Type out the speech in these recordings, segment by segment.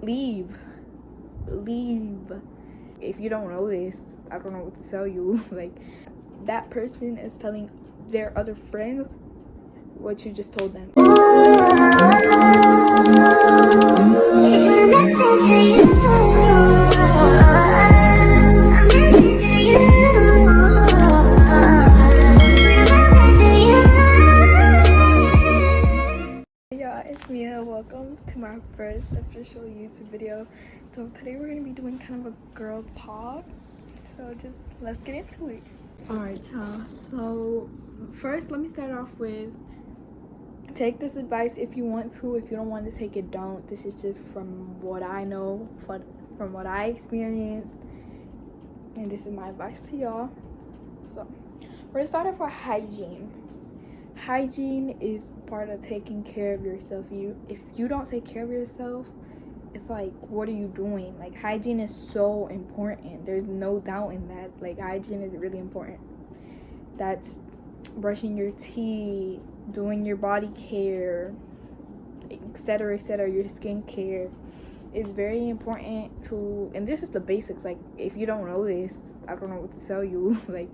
leave. If you don't know this, I don't know what to tell you. Like, that person is telling their other friends what you just told them. It's Mia. Welcome to my first official YouTube video. So today we're gonna be doing kind of a girl talk, so just let's get into it. Alright y'all, so first let me start off with, take this advice if you want to. If you don't want to take it, don't. This is just from what I know, from what I experienced, and this is my advice to y'all. So we're gonna start off with hygiene. Hygiene is part of taking care of yourself. If you don't take care of yourself, it's like, what are you doing? Like, hygiene is so important. There's no doubt in that. Like, hygiene is really important. That's brushing your teeth, doing your body care, etc., etc. Your skincare is very important to, and this is the basics. Like, if you don't know this, I don't know what to tell you. Like,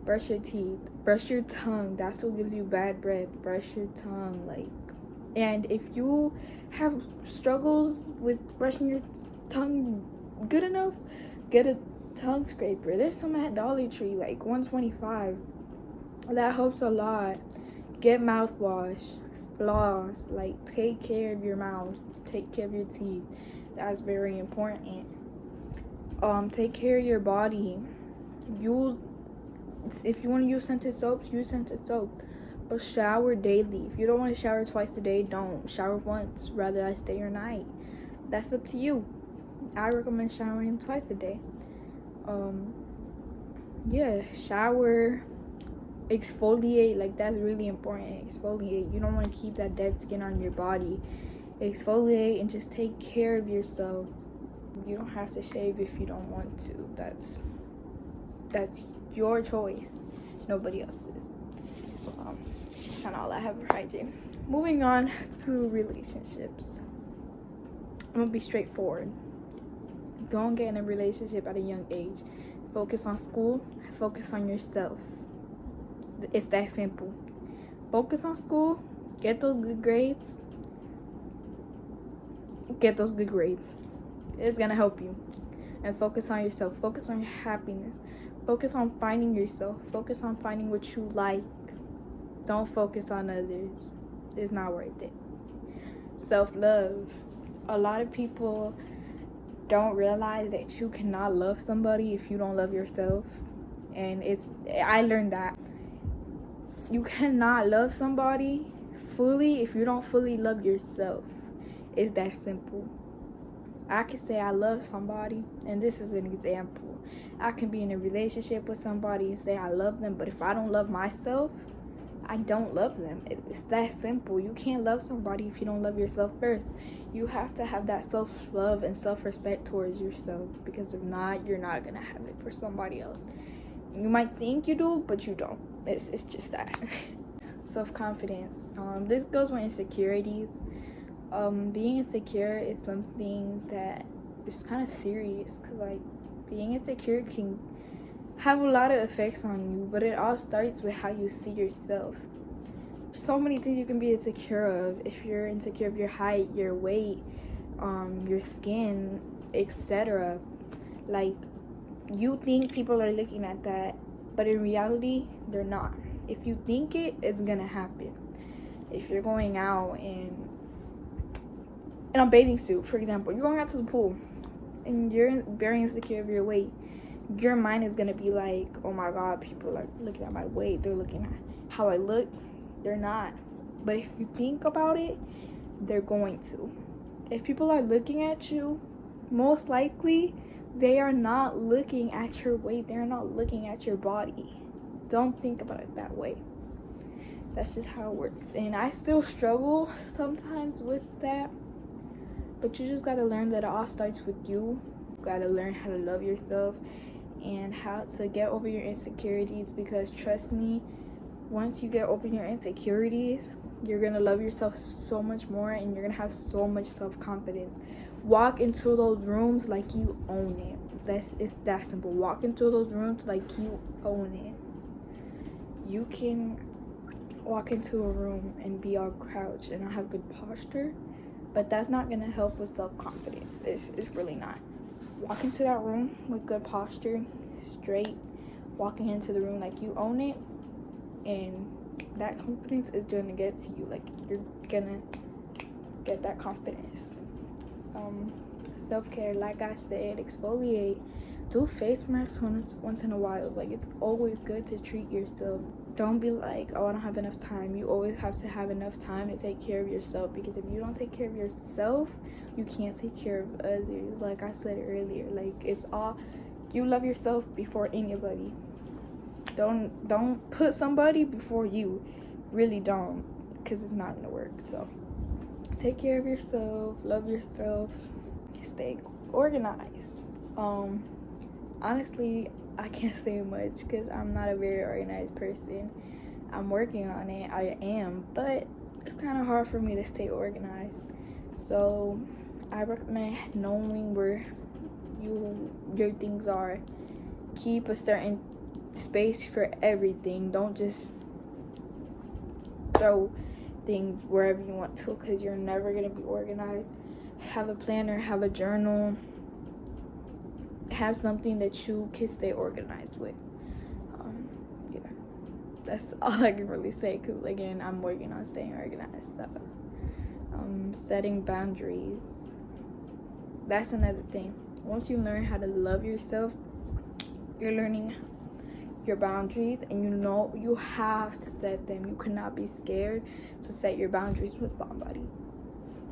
brush your teeth, brush your tongue. That's what gives you bad breath. Brush your tongue. Like, and if you have struggles with brushing your tongue good enough, get a tongue scraper. There's some at Dollar Tree, like $125. That helps a lot. Get mouthwash, floss. Like, take care of your mouth, take care of your teeth. That's very important. Take care of your body. If you want to use scented soaps, use scented soap. But shower daily. If you don't want to shower twice a day, don't. Shower once, rather that day or night. That's up to you. I recommend showering twice a day. Yeah, shower, exfoliate. Like, that's really important. Exfoliate. You don't want to keep that dead skin on your body. Exfoliate and just take care of yourself. You don't have to shave if you don't want to. That's your choice, nobody else's. Kind of all I have for hygiene. Moving on to relationships. I'm gonna be straightforward. Don't get in a relationship at a young age. Focus on school, focus on yourself. It's that simple. Focus on school, get those good grades. It's gonna help you. And focus on yourself, focus on your happiness. Focus on finding yourself. Focus on finding what you like. Don't focus on others. It's not worth it. Self-love. A lot of people don't realize that you cannot love somebody if you don't love yourself. And I learned that. You cannot love somebody fully if you don't fully love yourself. It's that simple. I can say I love somebody, and this is an example. I can be in a relationship with somebody and say I love them, but if I don't love myself, I don't love them. It's that simple. You can't love somebody if you don't love yourself first. You have to have that self-love and self-respect towards yourself, because if not, you're not going to have it for somebody else. You might think you do, but you don't. It's just that. Self-confidence. This goes with insecurities. Being insecure is something that is kind of serious, because, like, being insecure can have a lot of effects on you, but it all starts with how you see yourself. So many things you can be insecure of. If you're insecure of your height, your weight, your skin, etc. Like, you think people are looking at that, but in reality, they're not. If you think it, it's gonna happen. If you're going out in a bathing suit, for example, you're going out to the pool and you're very insecure of your weight, your mind is gonna be like, oh my god, people are looking at my weight, they're looking at how I look. They're not. But if you think about it, they're going to. If people are looking at you, most likely they are not looking at your weight, they're not looking at your body. Don't think about it that way. That's just how it works. And I still struggle sometimes with that. But you just gotta learn that it all starts with you. You gotta learn how to love yourself and how to get over your insecurities, because trust me, once you get over your insecurities, you're gonna love yourself so much more, and you're gonna have so much self-confidence. Walk into those rooms like you own it. It's that simple. Walk into those rooms like you own it. You can walk into a room and be all crouched and not have good posture, but that's not gonna help with self-confidence. It's really not. Walk into that room with good posture, straight, walking into the room like you own it, and that confidence is gonna get to you. Like, you're gonna get that confidence. Self-care, like I said, exfoliate, do face masks once in a while. Like, it's always good to treat yourself. Don't be like, oh, I don't have enough time. You always have to have enough time to take care of yourself, because if you don't take care of yourself, you can't take care of others. Like I said earlier, like, it's all, you love yourself before anybody. Don't put somebody before you. Really don't, because it's not gonna work. So take care of yourself, love yourself, stay organized. Honestly, I can't say much because I'm not a very organized person. I'm working on it, I am, but it's kind of hard for me to stay organized. So I recommend knowing where your things are. Keep a certain space for everything. Don't just throw things wherever you want to, because you're never going to be organized. Have a planner, have a journal, have something that you can stay organized with. Yeah, that's all I can really say, because again, I'm working on staying organized. So setting boundaries, that's another thing. Once you learn how to love yourself, you're learning your boundaries, and you know you have to set them. You cannot be scared to set your boundaries with somebody.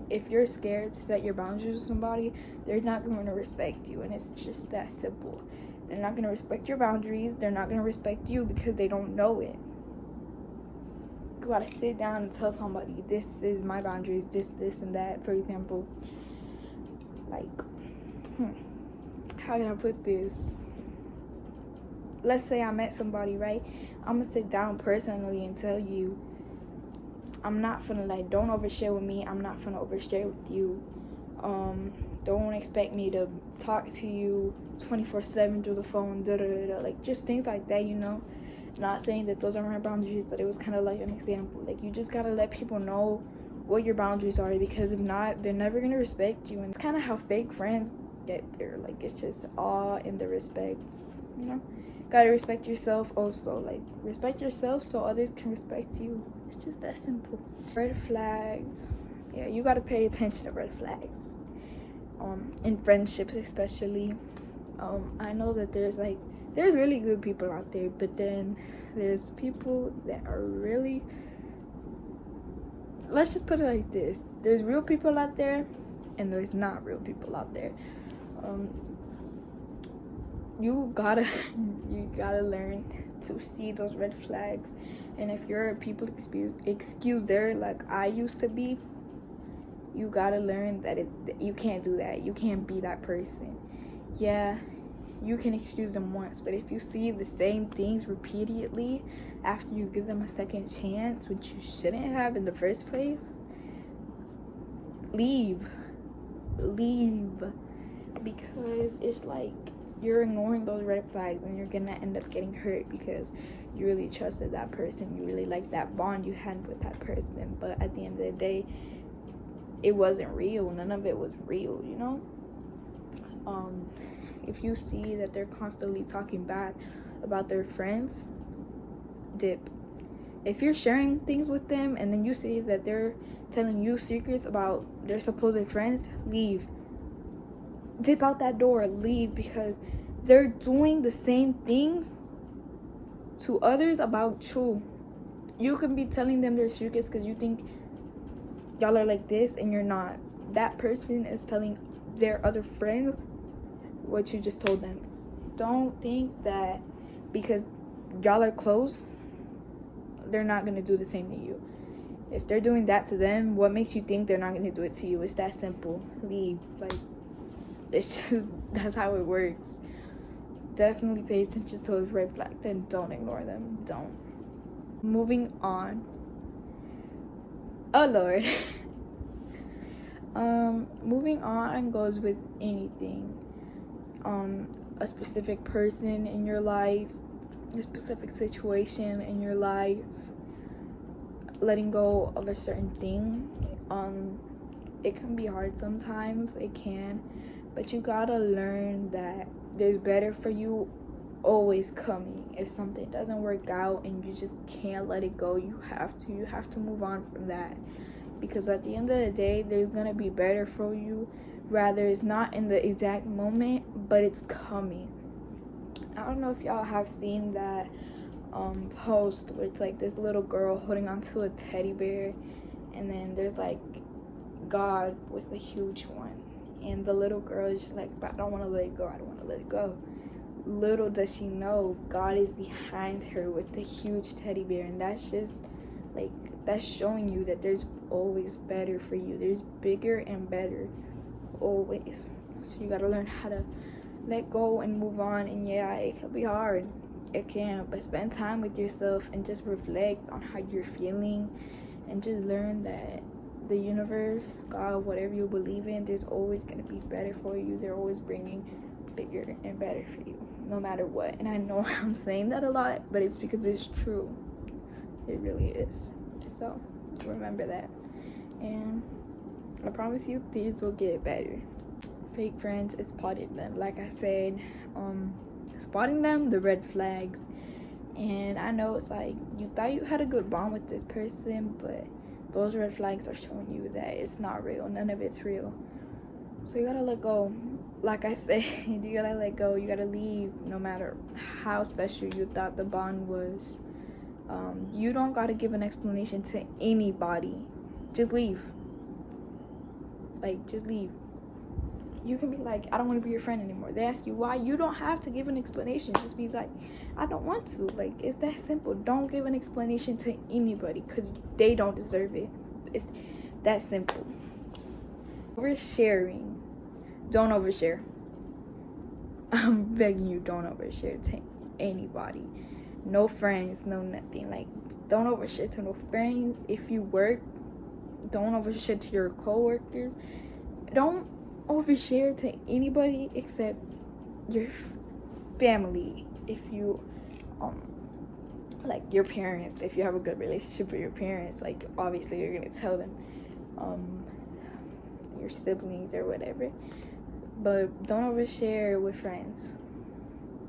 If you're scared to set your boundaries with somebody, they're not going to respect you, and it's just that simple. They're not going to respect your boundaries. They're not going to respect you because they don't know it. You got to sit down and tell somebody, this is my boundaries, this, and that. For example, like, how can I put this? Let's say I met somebody, right? I'm going to sit down personally and tell you, I'm not finna, like, don't overshare with me. I'm not finna overshare with you. Don't expect me to talk to you 24/7 through the phone, like, just things like that, you know. Not saying that those are my boundaries, but it was kind of like an example. Like, you just gotta let people know what your boundaries are, because if not, they're never gonna respect you. And it's kind of how fake friends get there. Like, it's just all in the respect, you know. Gotta respect yourself also. Like, respect yourself so others can respect you. It's just that simple. Red flags. Yeah, you gotta pay attention to red flags. In friendships especially. I know that there's really good people out there, but then there's people that are really, let's just put it like this. There's real people out there, and there's not real people out there. You gotta learn to see those red flags. And if you're a people excuser like I used to be, you gotta learn that you can't do that. You can't be that person. Yeah, you can excuse them once, but if you see the same things repeatedly after you give them a second chance, which you shouldn't have in the first place, leave. Because it's like you're ignoring those red flags, and you're gonna end up getting hurt because you really trusted that person. You really liked that bond you had with that person, but at the end of the day, it wasn't real. None of it was real, you know. If you see that they're constantly talking bad about their friends, dip. If you're sharing things with them and then you see that they're telling you secrets about their supposed friends, leave. Dip out that door, leave, because they're doing the same thing to others about you. You can be telling them their secrets because you think y'all are like this, and you're not. That person is telling their other friends what you just told them. Don't think that because y'all are close, they're not going to do the same to you. If they're doing that to them, what makes you think they're not going to do it to you? It's that simple. Leave. Like, it's just, that's how it works. Definitely pay attention to those red flags and don't ignore them. Don't. Moving on. Oh, Lord. Moving on goes with anything. A specific person in your life, a specific situation in your life, letting go of a certain thing. It can be hard sometimes, it can, but you gotta learn that there's better for you always coming. If something doesn't work out and you just can't let it go, you have to move on from that, because at the end of the day, there's gonna be better for you. Rather, it's not in the exact moment, but it's coming. I don't know if y'all have seen that post where it's like this little girl holding onto a teddy bear, and then there's like God with a huge one, and the little girl is just like, but I don't want to let it go, I don't want to let it go. Little does she know, God is behind her with the huge teddy bear, and that's just like, that's showing you that there's always better for you. There's bigger and better always. So you gotta learn how to let go and move on. And yeah, it can be hard, it can, but spend time with yourself and just reflect on how you're feeling, and just learn that the universe, God, whatever you believe in, there's always gonna be better for you. They're always bringing bigger and better for you, no matter what. And I know I'm saying that a lot, but it's because it's true. It really is. So remember that, and I promise you things will get better. Fake friends is spotting them. Like I said, spotting them, the red flags. And I know it's like you thought you had a good bond with this person, but those red flags are showing you that it's not real. None of it's real. So you gotta let go. Like I said, you gotta let go. You gotta leave, no matter how special you thought the bond was. You don't gotta give an explanation to anybody. Just leave. Like, just leave. You can be like, I don't want to be your friend anymore. They ask you why. You don't have to give an explanation. Just be like, I don't want to. Like, it's that simple. Don't give an explanation to anybody, because they don't deserve it. It's that simple. Oversharing. Don't overshare. I'm begging you, don't overshare to anybody. No friends, no nothing. Like, don't overshare to no friends. If you work, don't overshare to your coworkers. Don't overshare to anybody except your family. If you like your parents, if you have a good relationship with your parents, like obviously you're gonna tell them, your siblings or whatever. But don't overshare with friends,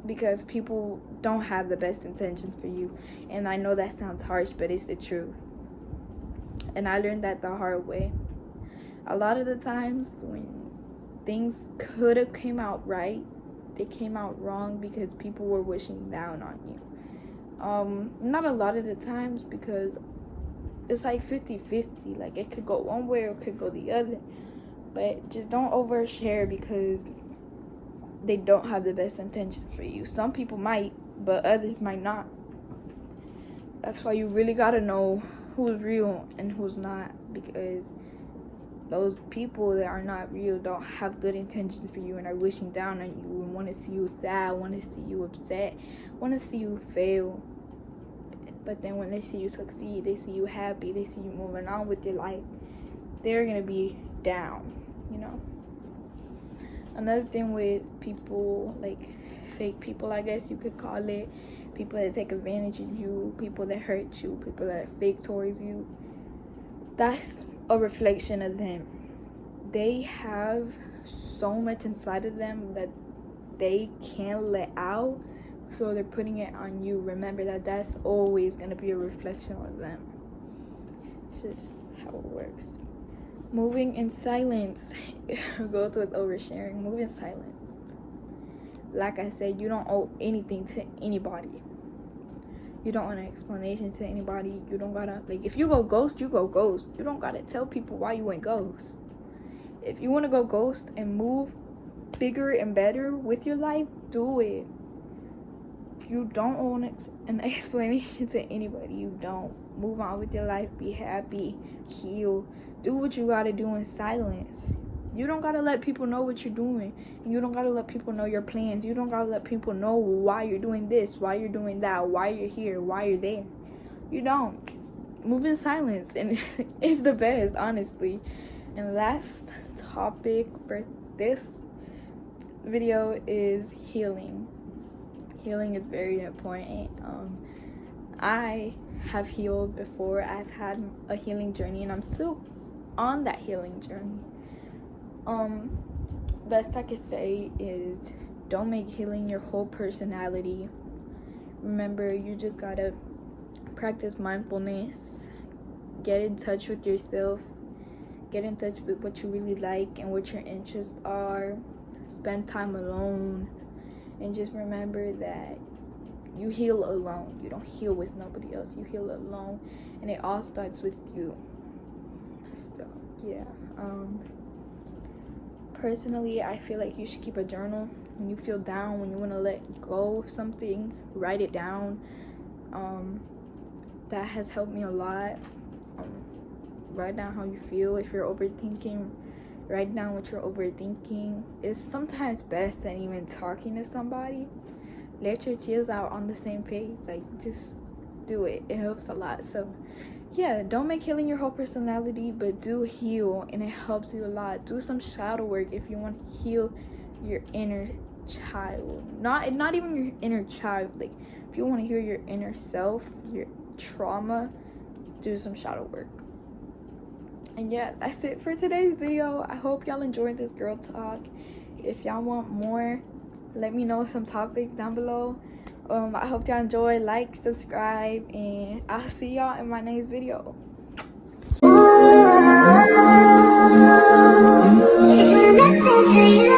because people don't have the best intentions for you. And I know that sounds harsh, but it's the truth. And I learned that the hard way. A lot of the times when things could have came out right, they came out wrong because people were wishing down on you. Not a lot of the times, because it's like 50-50. Like, it could go one way or it could go the other. But just don't overshare, because they don't have the best intentions for you. Some people might, but others might not. That's why you really gotta know who's real and who's not, because those people that are not real don't have good intentions for you and are wishing down on you and want to see you sad, want to see you upset, want to see you fail. But then when they see you succeed, they see you happy, they see you moving on with your life, they're gonna be down, you know. Another thing with people, like fake people, I guess you could call it, people that take advantage of you, people that hurt you, people that are fake towards you, that's a reflection of them. They have so much inside of them that they can't let out, so they're putting it on you. Remember that that's always going to be a reflection of them. It's just how it works. Moving in silence goes with oversharing. Move in silence. Like I said, you don't owe anything to anybody. You don't want an explanation to anybody. You don't gotta, like, if you go ghost, you go ghost. You don't gotta tell people why you went ghost. If you want to go ghost and move bigger and better with your life, do it. You don't owe an explanation to anybody. You don't. Move on with your life. Be happy. Heal. Do what you gotta do in silence. You don't gotta let people know what you're doing. And you don't gotta let people know your plans. You don't gotta let people know why you're doing this, why you're doing that, why you're here, why you're there. You don't. Move in silence. And it's the best, honestly. And last topic for this video is healing. Healing is very important. I have healed before. I've had a healing journey, and I'm still on that healing journey. Best I could say is don't make healing your whole personality. Remember, you just gotta practice mindfulness, get in touch with yourself, get in touch with what you really like and what your interests are, spend time alone, and just remember that you heal alone. You don't heal with nobody else. You heal alone, and it all starts with you. So yeah, personally, I feel like you should keep a journal. When you feel down, when you want to let go of something, write it down. That has helped me a lot. Write down how you feel. If you're overthinking, write down what you're overthinking. It's sometimes best than even talking to somebody. Let your tears out on the same page. Like, just do it. It helps a lot. So yeah, don't make healing your whole personality, but do heal, and it helps you a lot. Do some shadow work if you want to heal your inner child. Not even your inner child. Like, if you want to heal your inner self, your trauma, do some shadow work. And yeah, that's it for today's video. I hope y'all enjoyed this girl talk. If y'all want more, let me know some topics down below. I hope y'all enjoy. Like, subscribe, and I'll see y'all in my next video. It's connected to you.